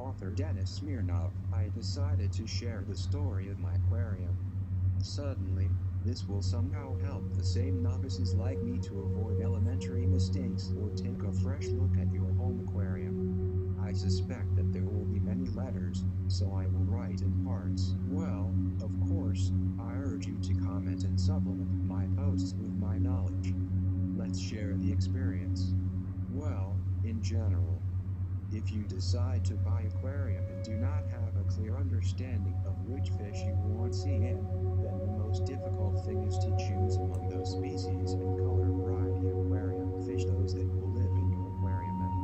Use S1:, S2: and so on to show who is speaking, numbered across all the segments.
S1: author Denis Smirnov, I decided to share the story of my aquarium. Suddenly, this will somehow help the same novices like me to avoid elementary mistakes or take a fresh look at your home aquarium. I suspect that there will be many letters, so I will write in parts. Well, of course, I urge you to comment and supplement my posts with my knowledge. Let's share the experience. Well, in general, if you decide to buy aquarium and do not have a clear understanding of which fish you want to see in, then the most difficult thing is to choose among those species and color variety aquarium fish, those that will live in your aquarium, and,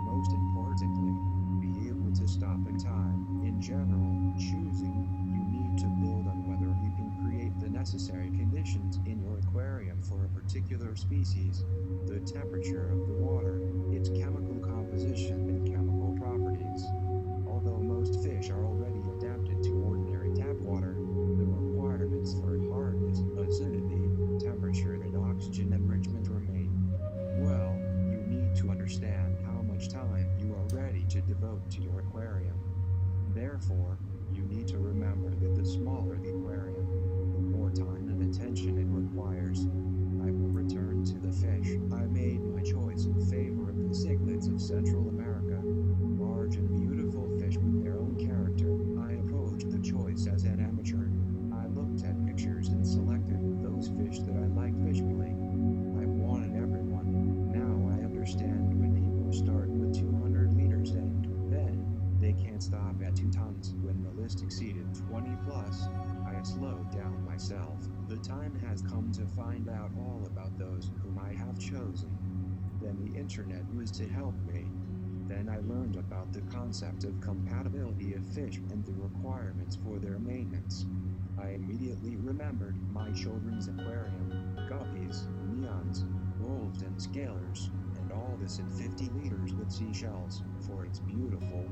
S1: most importantly, be able to stop in time. In general, choosing, you need to build on whether you can create the necessary conditions in your aquarium for a particular species, the temperature of the water, its chemical composition and chemical properties. Although most fish are already adapted to ordinary tap water, the requirements for hardness, acidity, temperature and oxygen enrichment remain. Well, you need to understand how much time you are ready to devote to your aquarium. Therefore, you need to remember that the smaller the aquarium, the more time and attention it requires. I will return to the fish. I made my choice in favor of the cichlids of Central America. Large and beautiful fish with their own character. I approached the choice as an amateur. I looked at pictures and selected those fish that I liked visually. I wanted everyone. Now I understand when people start with 200 liters and then they can't stop at 2 tons. When the list exceeded 20 plus, I slowed down myself. The time has come to find out all about those whom I have chosen. Then the internet was to help me. Then I learned about the concept of compatibility of fish and the requirements for their maintenance. I immediately remembered my children's aquarium, guppies, neons, wolves and scalers, and all this in 50 liters with seashells, for it's beautiful,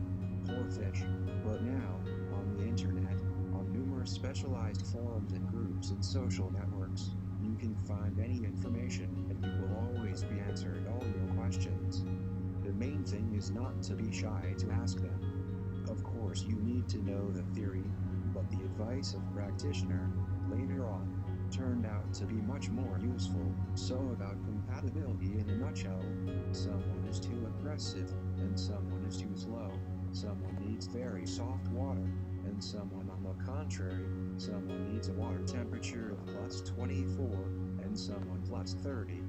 S1: poor fish. But now, on the internet, on numerous specialized forums and groups and social networks, you can find any information and you will always be answered all your questions. The main thing is not to be shy to ask them. Of course you need to know the theory, but the advice of practitioner, later on, turned out to be much more useful. So about compatibility in a nutshell, someone is too aggressive, and someone is too slow. Someone needs very soft water, and someone on the contrary, someone needs a water temperature of plus 24, and someone plus 30.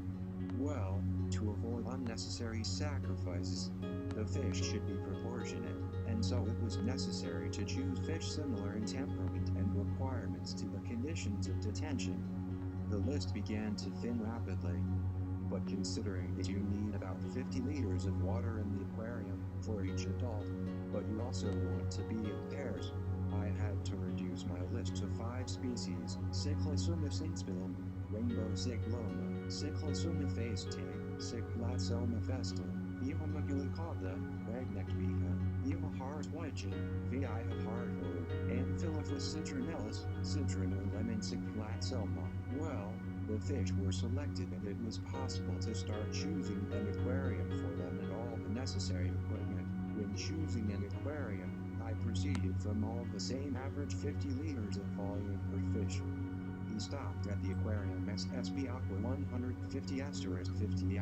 S1: Well, to avoid unnecessary sacrifices, the fish should be proportionate, and so it was necessary to choose fish similar in temperament and requirements to the conditions of detention. The list began to thin rapidly, but considering that you need about 50 liters of water in the aquarium for each adult, but you also want to be in pairs, I had to reduce my list to 5 species: Cyclosoma inspilum, rainbow cycloma, Cyclosoma faste, Cyclasoma festa, Biomaculicata, Ragnactvica, Biohartwigen, VI hardwood, Amphilophus citronellus, citronum lemon Cyclasoma. Well, the fish were selected and it was possible to start choosing an aquarium for them and all the necessary equipment. When choosing an aquarium, I proceeded from all the same average 50 liters of volume per fish. He stopped at the aquarium SSB Aqua 150 50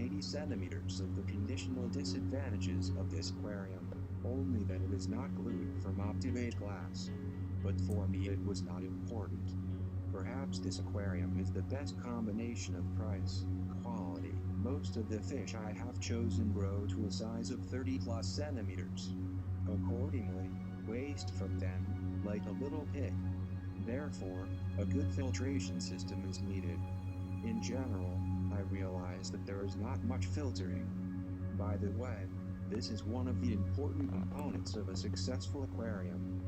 S1: 80 centimeters of the conditional disadvantages of this aquarium, only that it is not glued from Optivate glass. But for me it was not important. Perhaps this aquarium is the best combination of price, quality. Most of the fish I have chosen grow to a size of 30 plus centimeters. Accordingly, waste from them, like a little pig. Therefore, a good filtration system is needed. In general, I realize that there is not much filtering. By the way, this is one of the important components of a successful aquarium.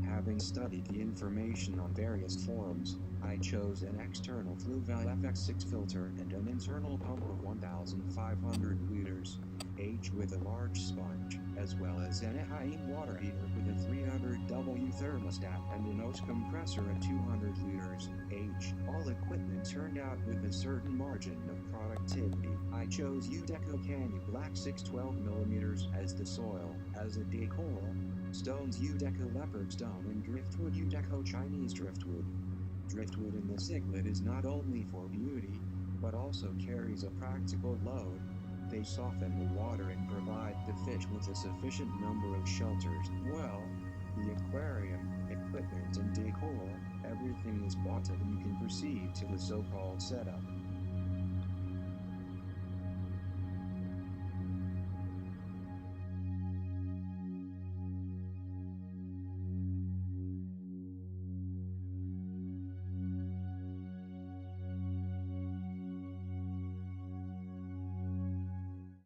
S1: Having studied the information on various forums, I chose an external Fluval FX6 filter and an internal pump of 1,500 liters. H with a large sponge, as well as an Eheim water heater with a 300W thermostat and a nose compressor at 200 liters. H. All equipment turned out with a certain margin of productivity. I chose Udeco Canny Black 612mm as the soil. As a decor, stones Udeco Leopard Stone and driftwood Udeco Chinese driftwood. Driftwood in the cichlid is not only for beauty, but also carries a practical load. They soften the water and provide the fish with a sufficient number of shelters. Well, the aquarium, equipment and decor, everything is bought and you can proceed to the so-called setup.